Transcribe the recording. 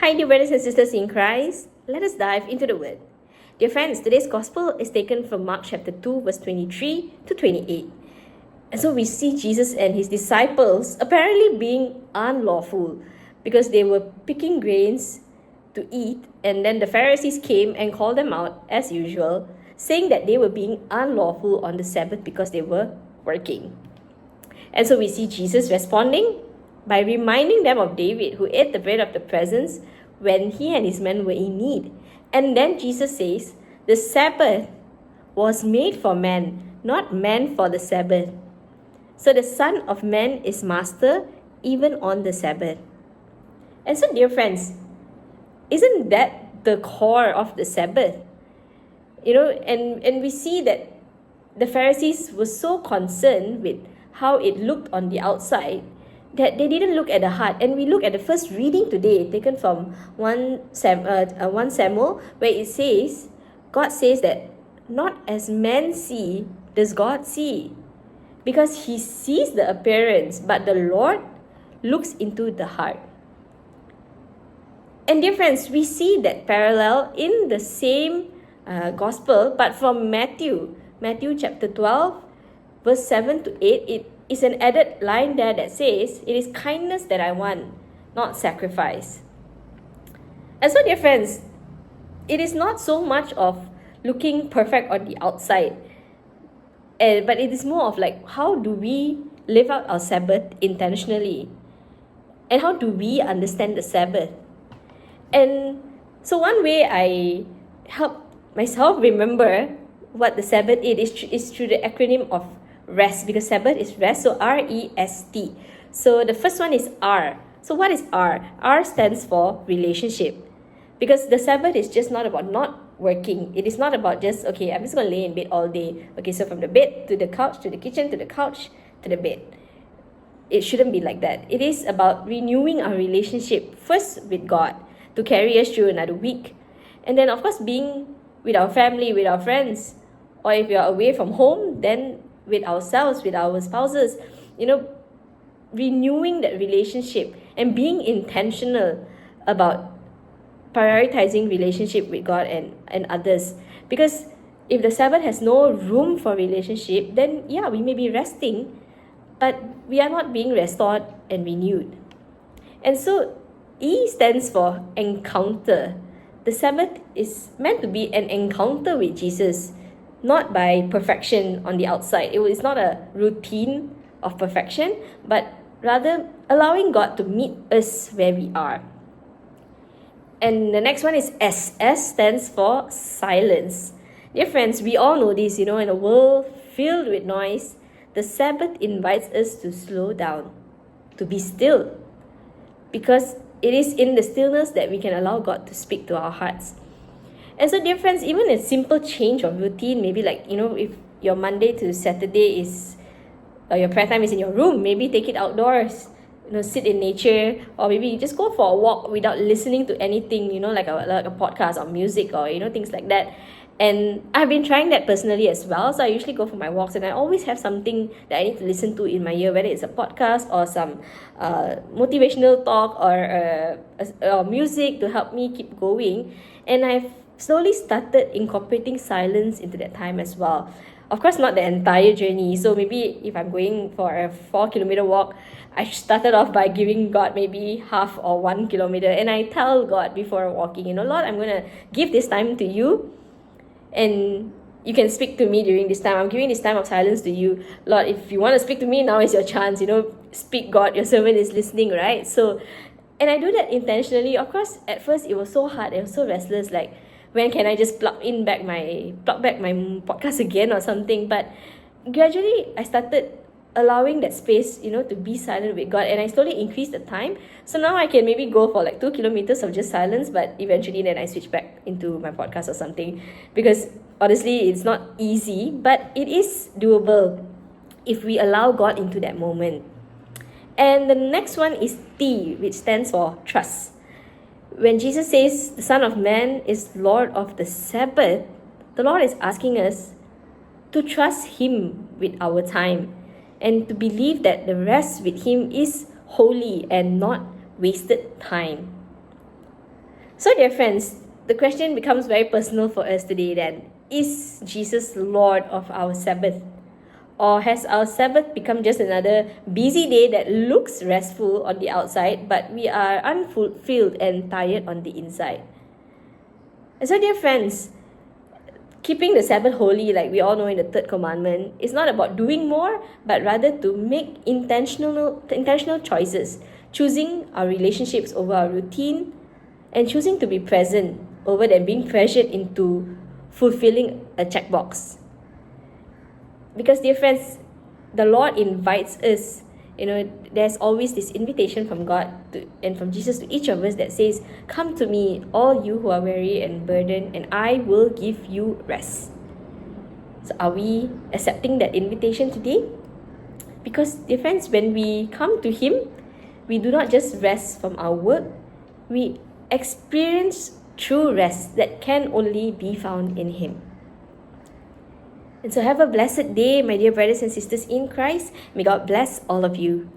Hi, dear brothers and sisters in Christ. Let us dive into the Word. Dear friends, today's Gospel is taken from Mark chapter 2, verse 23 to 28. And so we see Jesus and his disciples apparently being unlawful because they were picking grains to eat, and then the Pharisees came and called them out as usual, saying that they were being unlawful on the Sabbath because they were working. And so we see Jesus responding by reminding them of David, who ate the bread of the presence when he and his men were in need. And then Jesus says, the Sabbath was made for man, not man for the Sabbath. So the Son of Man is master even on the Sabbath. And so, dear friends, isn't that the core of the Sabbath? And we see that the Pharisees were so concerned with how it looked on the outside that they didn't look at the heart. And we look at the first reading today, taken from 1 Samuel, where it says, God says that not as men see does God see, because he sees the appearance, but the Lord looks into the heart. And dear friends, we see that parallel in the same gospel, but from Matthew chapter 12, verse 7 to 8, it is an added line there that says, it is kindness that I want, not sacrifice. And so, dear friends, it is not so much of looking perfect on the outside, but it is more of like, how do we live out our Sabbath intentionally? And how do we understand the Sabbath? And so one way I help myself remember what the Sabbath is through the acronym of rest, because Sabbath is rest, so R-E-S-T. So the first one is R. So what is R? R stands for relationship, because the Sabbath is just not about not working. It is not about just, okay, I'm just going to lay in bed all day. Okay, so from the bed to the couch, to the kitchen, to the couch, to the bed. It shouldn't be like that. It is about renewing our relationship first with God to carry us through another week. And then, of course, being with our family, with our friends, or if you're away from home, then with ourselves, with our spouses, renewing that relationship and being intentional about prioritizing relationship with God and others. Because if the Sabbath has no room for relationship, then we may be resting, but we are not being restored and renewed. And so E stands for encounter. The Sabbath is meant to be an encounter with Jesus, not by perfection on the outside. It is not a routine of perfection, but rather allowing God to meet us where we are. And the next one is S. S stands for silence. Dear friends, we all know this, in a world filled with noise, the Sabbath invites us to slow down, to be still, because it is in the stillness that we can allow God to speak to our hearts. And so, dear friends, even a simple change of routine, maybe like, if your Monday to Saturday is, your prayer time is in your room, maybe take it outdoors, sit in nature, or maybe just go for a walk without listening to anything, like a podcast or music or, things like that. And I've been trying that personally as well. So I usually go for my walks and I always have something that I need to listen to in my ear, whether it's a podcast or some motivational talk or music to help me keep going. And I've slowly started incorporating silence into that time as well. Of course, not the entire journey. So maybe if I'm going for a 4-kilometer walk, I started off by giving God maybe half or 1 kilometer. And I tell God before walking, Lord, I'm going to give this time to you. And you can speak to me during this time. I'm giving this time of silence to you. Lord, if you want to speak to me, now is your chance. Speak, God. Your servant is listening, right? So, and I do that intentionally. Of course, at first, it was so hard. I was so restless. Like, when can I just plug back my podcast again or something? But gradually, I started allowing that space, to be silent with God. And I slowly increased the time. So now I can maybe go for like 2 kilometers of just silence, but eventually then I switch back into my podcast or something. Because honestly, it's not easy, but it is doable if we allow God into that moment. And the next one is T, which stands for trust. When Jesus says the Son of Man is Lord of the Sabbath, the Lord is asking us to trust Him with our time and to believe that the rest with Him is holy and not wasted time. So, dear friends, the question becomes very personal for us today then. Is Jesus Lord of our Sabbath? Or has our Sabbath become just another busy day that looks restful on the outside, but we are unfulfilled and tired on the inside? And so, dear friends, keeping the Sabbath holy, like we all know in the third commandment, is not about doing more, but rather to make intentional choices, choosing our relationships over our routine, and choosing to be present over than being pressured into fulfilling a checkbox. Because, dear friends, the Lord invites us. There's always this invitation from God and from Jesus to each of us that says, "Come to me, all you who are weary and burdened, and I will give you rest." So are we accepting that invitation today? Because, dear friends, when we come to Him, we do not just rest from our work, we experience true rest that can only be found in Him. And so have a blessed day, my dear brothers and sisters in Christ. May God bless all of you.